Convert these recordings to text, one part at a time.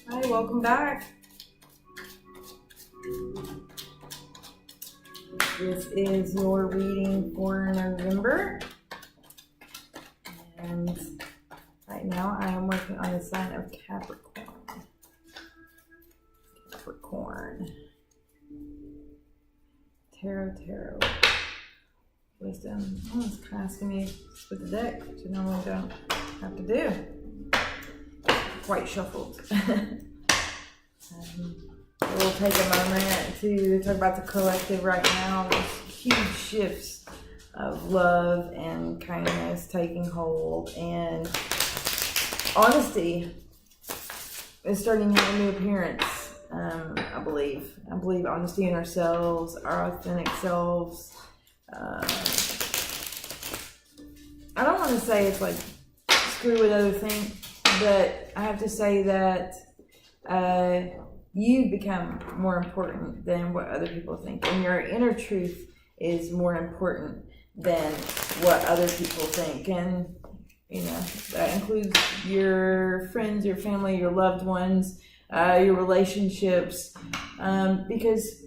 Hi, welcome back. This is your reading for November. And right now I am working on the sign of Capricorn. Capricorn. Tarot. Wisdom. Oh, it's kind of asking me to split the deck, which I normally don't have to do. Quite shuffled. We'll take a moment to talk about the collective right now. There's huge shifts of love and kindness taking hold, and honesty is starting to have a new appearance. I believe honesty in ourselves, our authentic selves. I don't want to say it's like screw what others think, but I have to say that you become more important than what other people think, and your inner truth is more important than what other people think. And you know, that includes your friends, your family, your loved ones, your relationships, because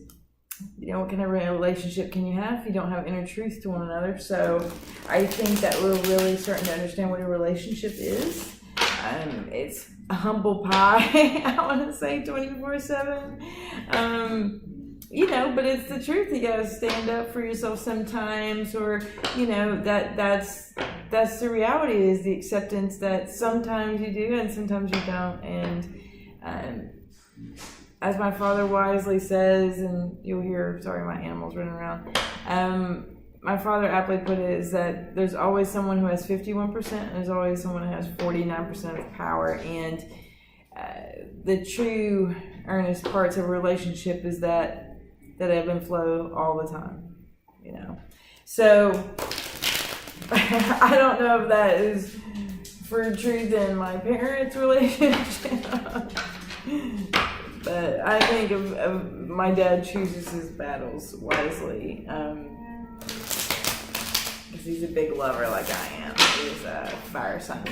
you know, what kind of relationship can you have if you don't have inner truth to one another? So I think that we're really starting to understand what a relationship is. It's a humble pie, I want to say 24/7. You know, but it's the truth. You gotta stand up for yourself sometimes, or you know, that's the reality, is the acceptance that sometimes you do and sometimes you don't. And as my father wisely says, and you'll hear, sorry, my animals running around. My father aptly put it is that there's always someone who has 51%, and there's always someone who has 49% of power. And the true earnest parts of a relationship is that ebb and flow all the time, you know. So I don't know if that is for truth in my parents' relationship. But I think of my dad chooses his battles wisely. Because he's a big lover like I am. He's a fire sign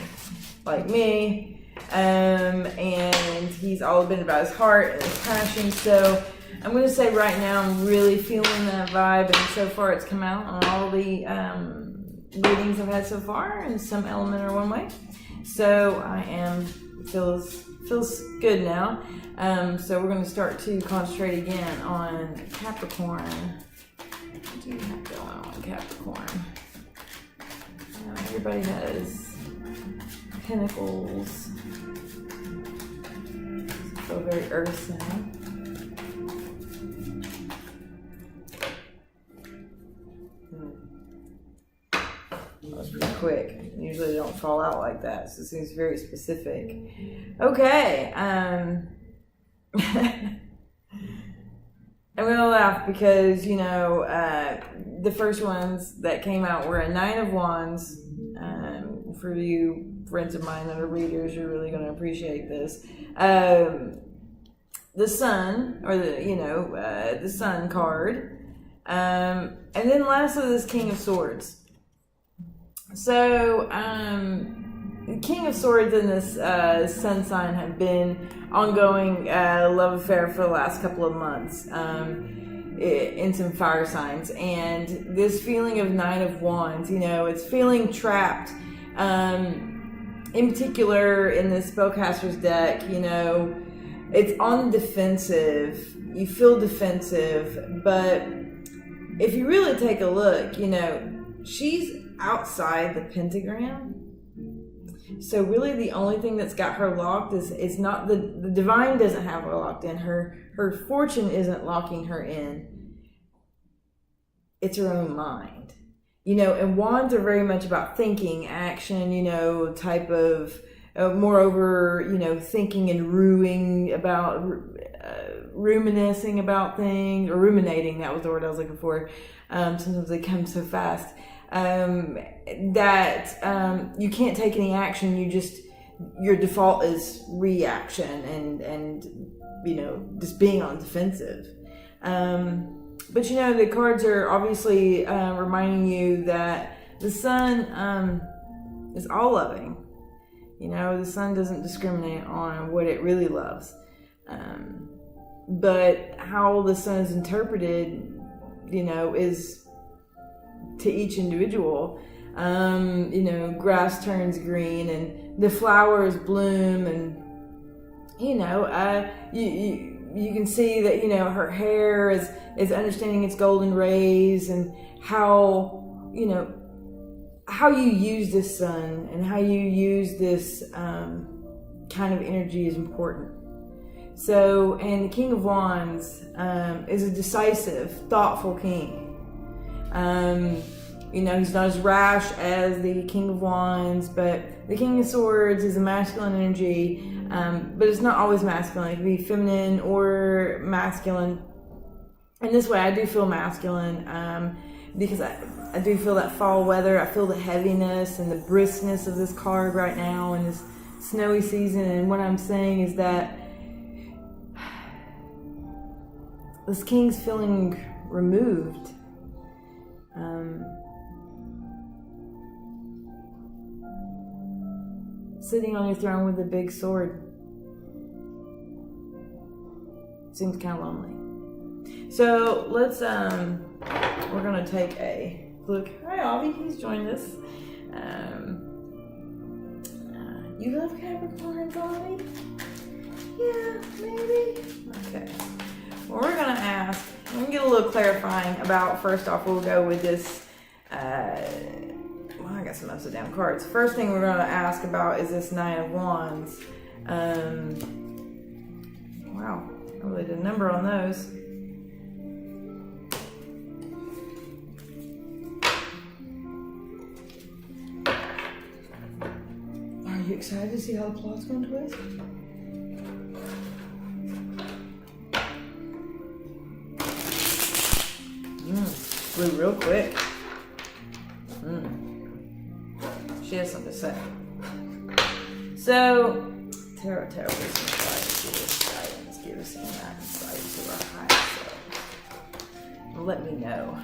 like me. And he's all been about his heart and his passion. So I'm going to say right now I'm really feeling that vibe. And so far it's come out on all the readings I've had so far in some element or one way. So I am, feels good now. So we're going to start to concentrate again on Capricorn. What do you have going on Capricorn? Everybody has pentacles. So very earth sign. That was pretty quick. Usually they don't fall out like that, so it seems very specific. Okay. I'm gonna laugh because, you know, the first ones that came out were a Nine of Wands. For you friends of mine that are readers, you're really gonna appreciate this. The Sun, or the Sun card, and then lastly this King of Swords. So, the King of Swords and this Sun sign have been ongoing love affair for the last couple of months in some fire signs. And this feeling of Nine of Wands, you know, it's feeling trapped. In particular, in the spellcaster's deck, you know, it's on the defensive. You feel defensive, but if you really take a look, you know, she's outside the pentagram. So really the only thing that's got her locked is not the divine doesn't have her locked in. Her fortune isn't locking her in. It's her own mind. You know, and wands are very much about thinking, action, you know, type of, moreover, you know, thinking and ruminating about things, or ruminating, that was the word I was looking for. Sometimes they come so fast. That you can't take any action. Your default is reaction and you know, just being on defensive. But you know, the cards are obviously reminding you that the Sun is all loving. You know, the sun doesn't discriminate on what it really loves. But how the sun is interpreted, you know, is to each individual. You know, grass turns green and the flowers bloom, and you know, you can see that, you know, her hair is understanding its golden rays, and how, you know, how you use this sun and how you use this kind of energy is important. So, and the King of Wands is a decisive, thoughtful king. You know, he's not as rash as the King of Wands, but the King of Swords is a masculine energy, but it's not always masculine. It can be feminine or masculine. And this way I do feel masculine, because I do feel that fall weather. I feel the heaviness and the briskness of this card right now in this snowy season. And what I'm saying is that this king's feeling removed. Sitting on your throne with a big sword. Seems kind of lonely. So let's, we're gonna take a look. Hi, Avi, he's joined us. You love Capricorn, Avi? Yeah, maybe. Okay. Well, we're gonna ask, we're gonna get a little clarifying about, first off, we'll go with this, well, I got some upside down cards. First thing we're gonna ask about is this Nine of Wands. Wow, I really did a number on those. Are you excited to see how the plot's gonna twist? Flew real quick. She has something to say. So, Tarot, give us guidance, give us that insight to our higher self. Let me know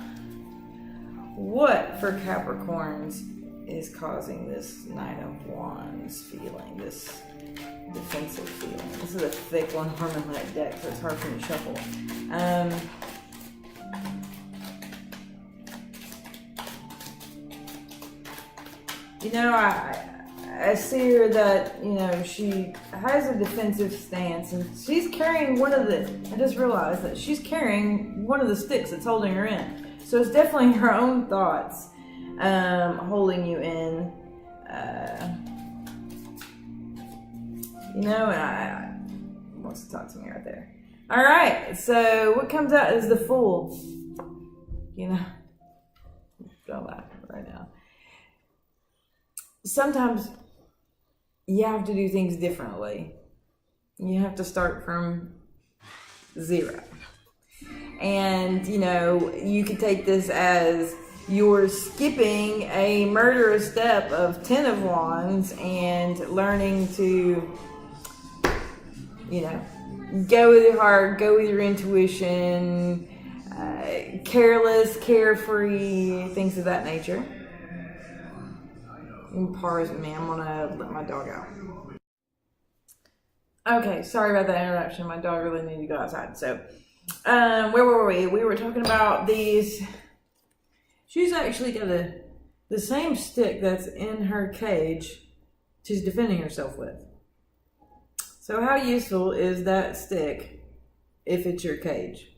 what for Capricorns is causing this Nine of Wands feeling, this defensive feeling. This is a thick one harmonite deck, so it's hard for me to shuffle. You know, I see her that, you know, she has a defensive stance, and she's carrying one of the, I just realized that she's carrying one of the sticks that's holding her in. So it's definitely her own thoughts holding you in. You know, and I wants to talk to me right there. All right, so what comes out is the Fool. You know, don't laugh right now. Sometimes you have to do things differently. You have to start from zero. And, you know, you could take this as you're skipping a murderous step of 10 of Wands and learning to, you know, go with your heart, go with your intuition, careless, carefree, things of that nature. Pars with me. I'm gonna let my dog out. Okay, sorry about that interruption. My dog really needed to go outside. So, where were we? We were talking about these. She's actually got the same stick that's in her cage. She's defending herself with. So, how useful is that stick if it's your cage?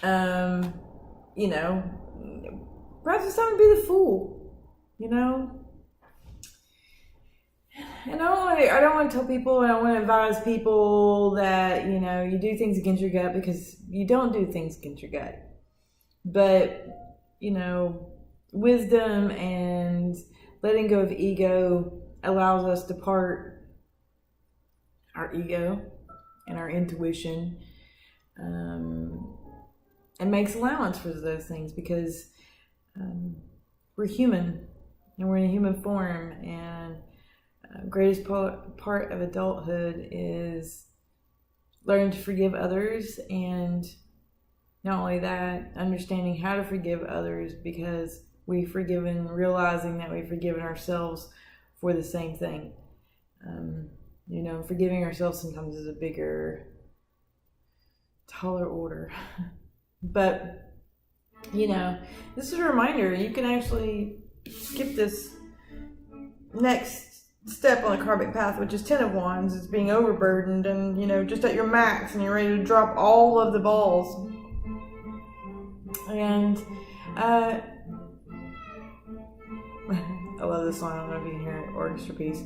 You know, perhaps it's time to be the fool. You know, and I don't want to tell people, and I want to advise people that, you know, you do things against your gut, because you don't do things against your gut. But, you know, wisdom and letting go of ego allows us to part our ego and our intuition, and makes allowance for those things, because we're human. And we're in a human form, and greatest part of adulthood is learning to forgive others, and not only that, understanding how to forgive others, because we've forgiven, realizing that we've forgiven ourselves for the same thing. Forgiving ourselves sometimes is a bigger, taller order. But, this is a reminder. You can actually skip this next step on the karmic path, which is 10 of Wands. It's being overburdened and, just at your max, and you're ready to drop all of the balls. And, I love this song. I don't know if you can hear it. Orchestra piece.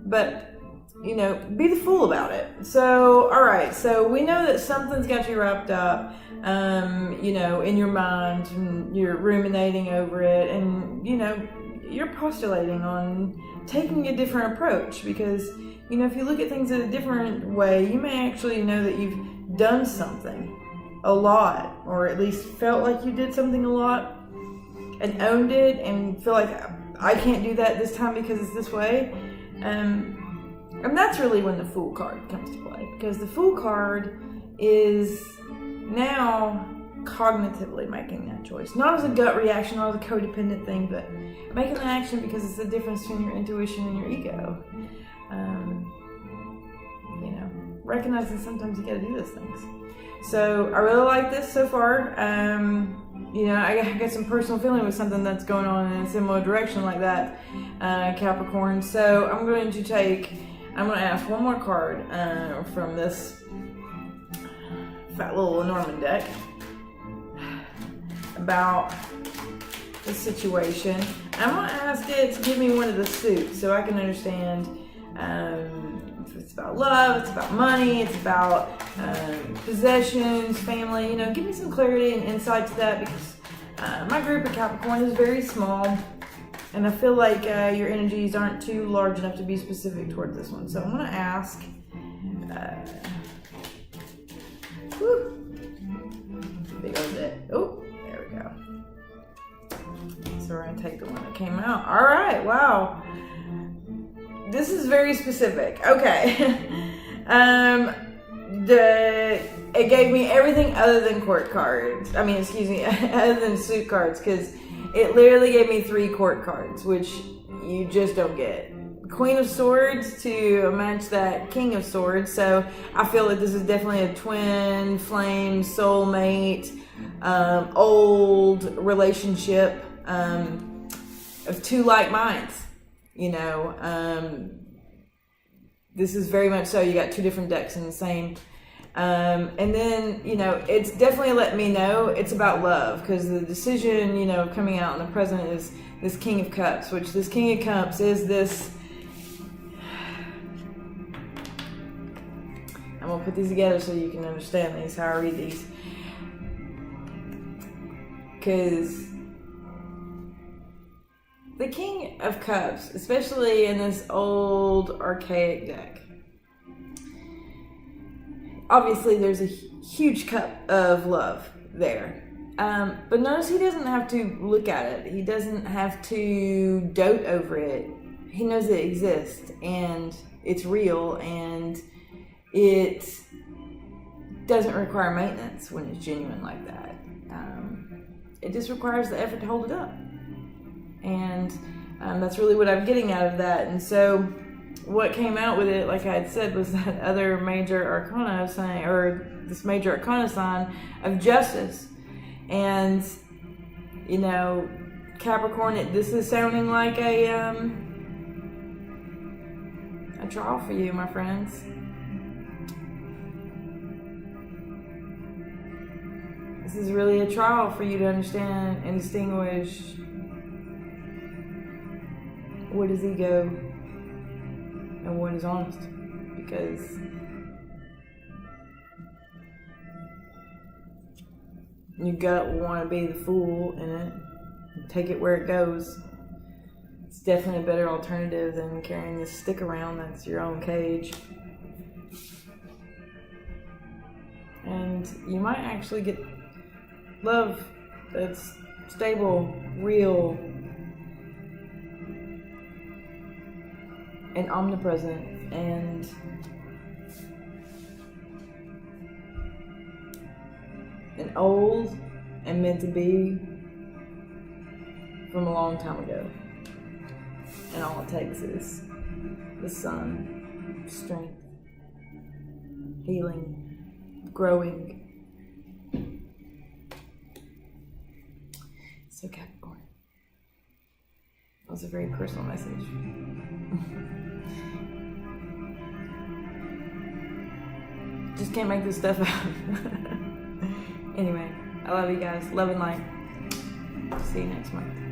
But, be the fool about it. So, all right. So we know that something's got you wrapped up, in your mind, and you're ruminating over it, and, you're postulating on taking a different approach because, if you look at things in a different way, you may actually know that you've done something a lot, or at least felt like you did something a lot and owned it and feel like I can't do that this time because it's this way. And that's really when the Fool card comes to play, because the Fool card is now cognitively making that choice. Not as a gut reaction, not as a codependent thing, but making that action because it's the difference between your intuition and your ego. Recognizing sometimes you gotta do those things. So I really like this so far. I get some personal feeling with something that's going on in a similar direction like that, Capricorn. So I'm going to ask one more card from this fat little Lenormand deck about the situation. I'm going to ask it to give me one of the suits so I can understand if it's about love, it's about money, it's about possessions, family. Give me some clarity and insight to that, because my group of Capricorn is very small, and I feel like your energies aren't too large enough to be specific towards this one. So I'm going to ask. Big old deck. Oh, there we go. So we're going to take the one that came out. All right, wow. This is very specific. Okay. It gave me everything other than court cards. Other than suit cards, because it literally gave me 3 court cards, which you just don't get. Queen of Swords to match that King of Swords. So I feel like this is definitely a twin flame, soulmate, old relationship of 2 like minds. This is very much so. You got 2 different decks in the same. And then, it's definitely let me know it's about love, because the decision, coming out in the present is this King of Cups, which this King of Cups is this. I'm going to put these together so you can understand these, how I read these. Because the King of Cups, especially in this old archaic deck, obviously there's a huge cup of love there. But notice he doesn't have to look at it. He doesn't have to dote over it. He knows it exists and it's real, and it doesn't require maintenance when it's genuine like that. It just requires the effort to hold it up. And that's really what I'm getting out of that. And so what came out with it, like I had said, was that other major arcana sign, or this major arcana sign of justice. And, Capricorn, this is sounding like a trial for you, my friends. This is really a trial for you to understand and distinguish what is ego and what is honest, because your gut will want to be the fool in it and take it where it goes. It's definitely a better alternative than carrying this stick around that's your own cage. And you might actually get love that's stable, real, and omnipresent, and old and meant to be from a long time ago. And all it takes is the sun, strength, healing, growing. So Capricorn. That was a very personal message. Just can't make this stuff up. Anyway, I love you guys. Love and light. See you next month.